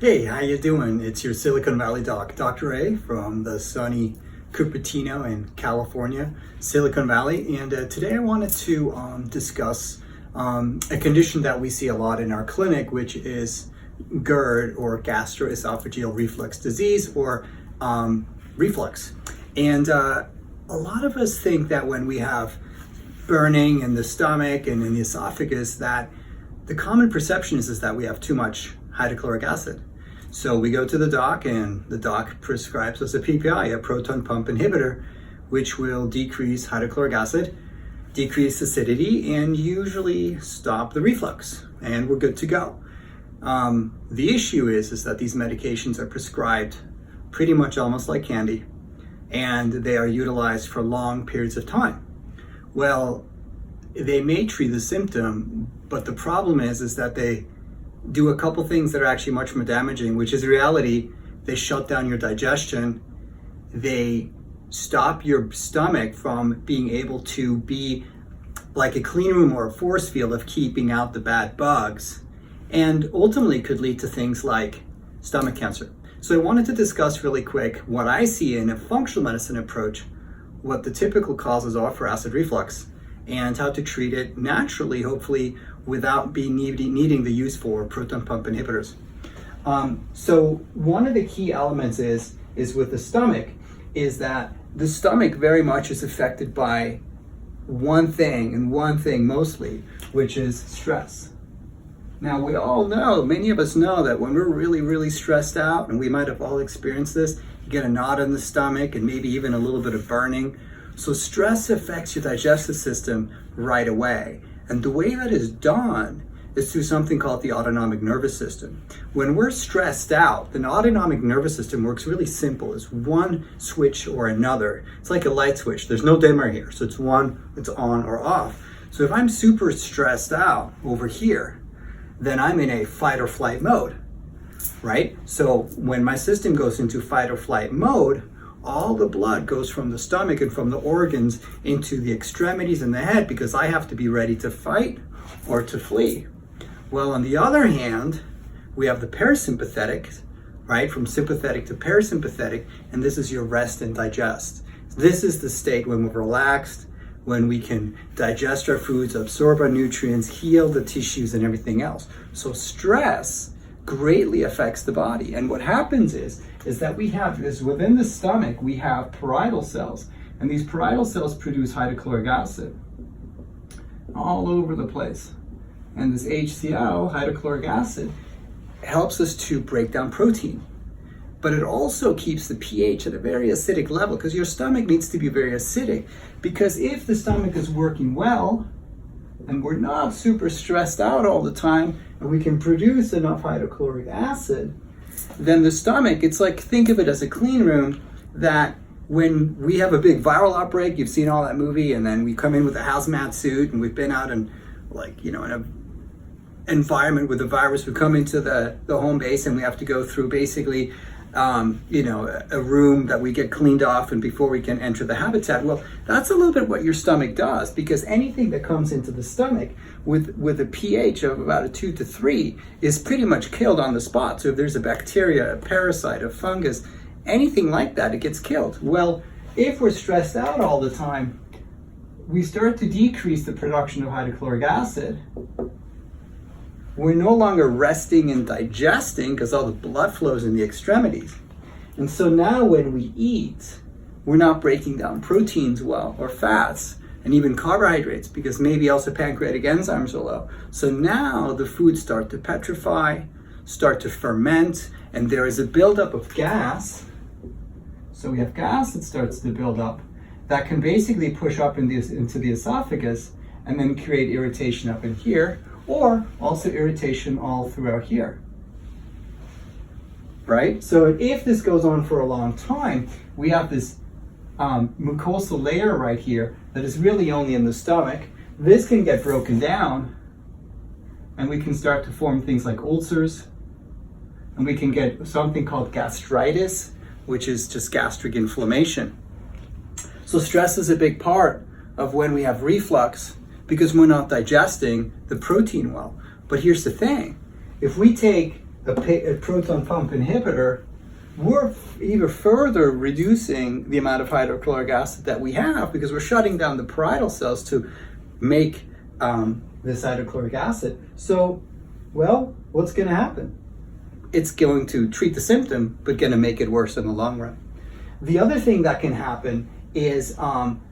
Hey, how you doing? It's your Silicon Valley doc, Dr. A from the sunny Cupertino in California, Silicon Valley. And today I wanted to discuss a condition that we see a lot in our clinic, which is GERD, or Gastroesophageal Reflux Disease, or reflux. And a lot of us think that when we have burning in the stomach and in the esophagus, that the common perception is that we have too much hydrochloric acid. So we go to the doc and the doc prescribes us a PPI, a proton pump inhibitor, which will decrease hydrochloric acid, decrease acidity, and usually stop the reflux, and we're good to go. The issue is that these medications are prescribed pretty much almost like candy, and they are utilized for long periods of time. Well, they may treat the symptom, but the problem is that they do a couple things that are actually much more damaging, which is in reality, they shut down your digestion. They stop your stomach from being able to be like a clean room or a force field of keeping out the bad bugs, and ultimately could lead to things like stomach cancer. So I wanted to discuss really quick what I see in a functional medicine approach, what the typical causes are for acid reflux, and how to treat it naturally, hopefully without needing the use for proton pump inhibitors. So one of the key elements is with the stomach, is that the stomach very much is affected by one thing, and one thing mostly, which is stress. Now we all know, many of us know, that when we're really stressed out, and we might have all experienced this, you get a knot in the stomach and maybe even a little bit of burning. So stress affects your digestive system right away. And the way that is done is through something called the autonomic nervous system. When we're stressed out, the autonomic nervous system works really simple. It's one switch or another. It's like a light switch. There's no dimmer here. So it's on or off. So if I'm super stressed out over here, then I'm in a fight or flight mode, right? So when my system goes into fight or flight mode, all the blood goes from the stomach and from the organs into the extremities and the head, because I have to be ready to fight or to flee. Well, on the other hand, we have the parasympathetic, right? From sympathetic to parasympathetic, and this is your rest and digest. This is the state when we're relaxed, when we can digest our foods, absorb our nutrients, heal the tissues and everything else. So stress greatly affects the body. And what happens is that we have this within the stomach, we have parietal cells, and these parietal cells produce hydrochloric acid all over the place. And this HCL, hydrochloric acid, helps us to break down protein. But it also keeps the pH at a very acidic level, because your stomach needs to be very acidic. Because if the stomach is working well, and we're not super stressed out all the time, and we can produce enough hydrochloric acid, then the stomach, it's like, think of it as a clean room, that when we have a big viral outbreak, you've seen all that movie, and then we come in with a hazmat suit, and we've been out in, in an environment with the virus, we come into the home base, and we have to go through basically a room that we get cleaned off and before we can enter the habitat. Well, that's a little bit what your stomach does, because anything that comes into the stomach with a pH of about a 2 to 3 is pretty much killed on the spot. So if there's a bacteria, a parasite, a fungus, anything like that, it gets killed. Well, if we're stressed out all the time, we start to decrease the production of hydrochloric acid. We're no longer resting and digesting because all the blood flows in the extremities. And so now when we eat, we're not breaking down proteins well, or fats, and even carbohydrates, because maybe also pancreatic enzymes are low. So now the foods start to petrify, start to ferment, and there is a buildup of gas. So we have gas that starts to build up that can basically push up into the esophagus and then create irritation up in here, or also irritation all throughout here, right? So if this goes on for a long time, we have this mucosal layer right here that is really only in the stomach. This can get broken down, and we can start to form things like ulcers, and we can get something called gastritis, which is just gastric inflammation. So stress is a big part of when we have reflux, because we're not digesting the protein well. But here's the thing, if we take a proton pump inhibitor, we're even further reducing the amount of hydrochloric acid that we have because we're shutting down the parietal cells to make this hydrochloric acid. So, well, what's going to happen? It's going to treat the symptom, but going to make it worse in the long run. The other thing that can happen is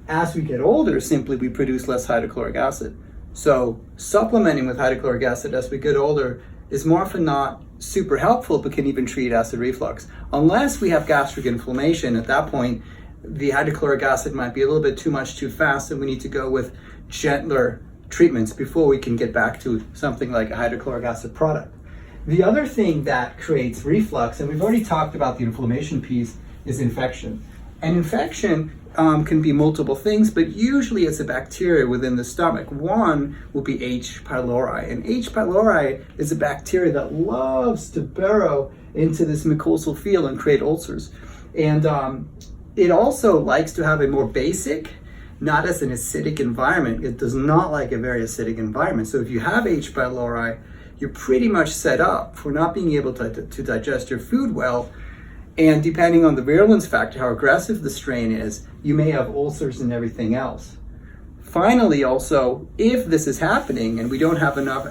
as we get older, simply we produce less hydrochloric acid. So supplementing with hydrochloric acid as we get older is more often not super helpful, but can even treat acid reflux. Unless we have gastric inflammation, at that point, the hydrochloric acid might be a little bit too much too fast, and we need to go with gentler treatments before we can get back to something like a hydrochloric acid product. The other thing that creates reflux, and we've already talked about the inflammation piece, is infection. And infection can be multiple things, but usually it's a bacteria within the stomach. One will be H. pylori, and H. pylori is a bacteria that loves to burrow into this mucosal field and create ulcers. And it also likes to have a more basic, not as an acidic environment. It does not like a very acidic environment. So if you have H. pylori, you're pretty much set up for not being able to digest your food well. And depending on the virulence factor, how aggressive the strain is, you may have ulcers and everything else. Finally, also, if this is happening and we don't have enough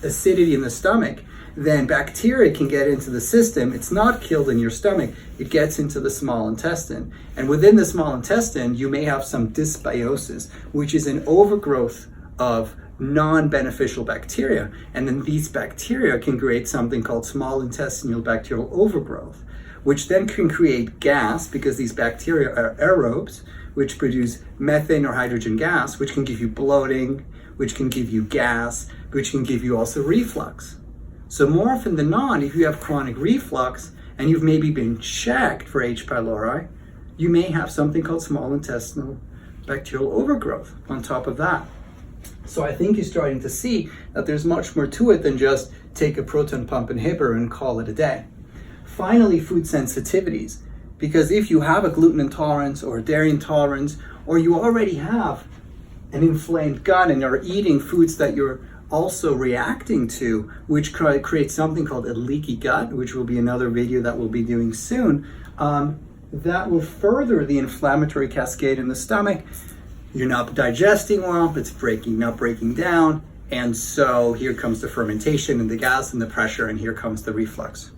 acidity in the stomach, then bacteria can get into the system. It's not killed in your stomach, it gets into the small intestine. And within the small intestine, you may have some dysbiosis, which is an overgrowth of non-beneficial bacteria. And then these bacteria can create something called small intestinal bacterial overgrowth, which then can create gas because these bacteria are aerobes, which produce methane or hydrogen gas, which can give you bloating, which can give you gas, which can give you also reflux. So more often than not, if you have chronic reflux and you've maybe been checked for H. pylori, you may have something called small intestinal bacterial overgrowth on top of that. So I think you're starting to see that there's much more to it than just take a proton pump inhibitor and call it a day. Finally, food sensitivities, because if you have a gluten intolerance or a dairy intolerance, or you already have an inflamed gut and are eating foods that you're also reacting to, which creates something called a leaky gut, which will be another video that we'll be doing soon, that will further the inflammatory cascade in the stomach. You're not digesting well, it's not breaking down, and so here comes the fermentation and the gas and the pressure, and here comes the reflux.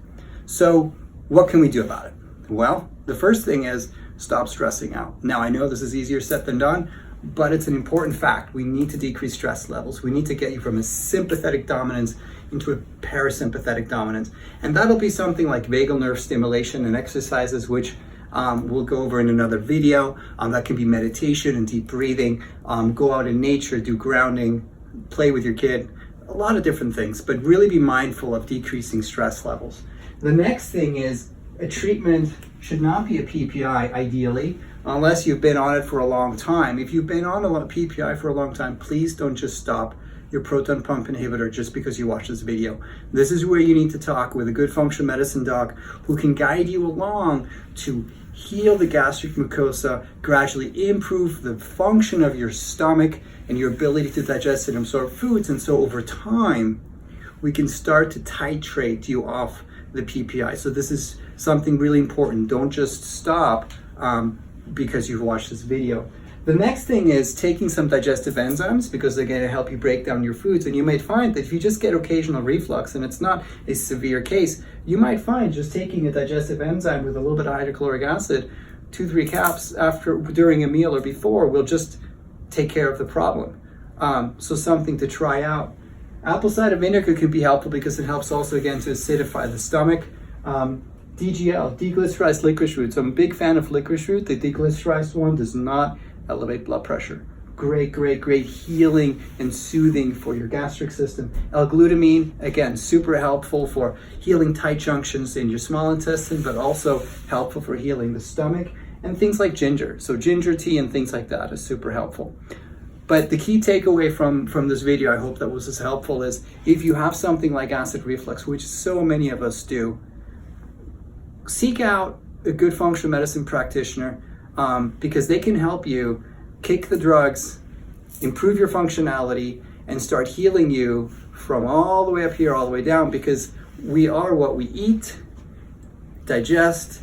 So what can we do about it? Well, the first thing is stop stressing out. Now, I know this is easier said than done, but it's an important fact. We need to decrease stress levels. We need to get you from a sympathetic dominance into a parasympathetic dominance. And that'll be something like vagal nerve stimulation and exercises, which we'll go over in another video. That can be meditation and deep breathing. Go out in nature, do grounding, play with your kid, a lot of different things, but really be mindful of decreasing stress levels. The next thing is a treatment should not be a PPI ideally, unless you've been on it for a long time. If you've been on a PPI for a long time, please don't just stop your proton pump inhibitor just because you watch this video. This is where you need to talk with a good functional medicine doc who can guide you along to heal the gastric mucosa, gradually improve the function of your stomach and your ability to digest and absorb foods. And so over time, we can start to titrate you off the PPI. So this is something really important. Don't just stop because you've watched this video. The next thing is taking some digestive enzymes because they're going to help you break down your foods. And you might find that if you just get occasional reflux and it's not a severe case, you might find just taking a digestive enzyme with a little bit of hydrochloric acid, 2-3 caps during a meal or before will just take care of the problem. So something to try out. Apple cider vinegar can be helpful because it helps also again to acidify the stomach. DGL, deglycerized licorice root. So I'm a big fan of licorice root. The deglycerized one does not elevate blood pressure. Great healing and soothing for your gastric system. L-glutamine, again, super helpful for healing tight junctions in your small intestine, but also helpful for healing the stomach. And things like ginger. So ginger tea and things like that is super helpful. But the key takeaway from this video, I hope that was as helpful, is if you have something like acid reflux, which so many of us do, seek out a good functional medicine practitioner because they can help you kick the drugs, improve your functionality, and start healing you from all the way up here, all the way down. Because we are what we eat, digest,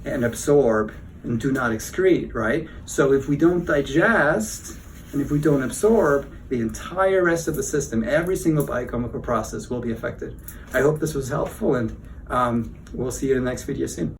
and absorb, and do not excrete, right? So if we don't digest and if we don't absorb, the entire rest of the system, every single biochemical process will be affected. I hope this was helpful, and we'll see you in the next video soon.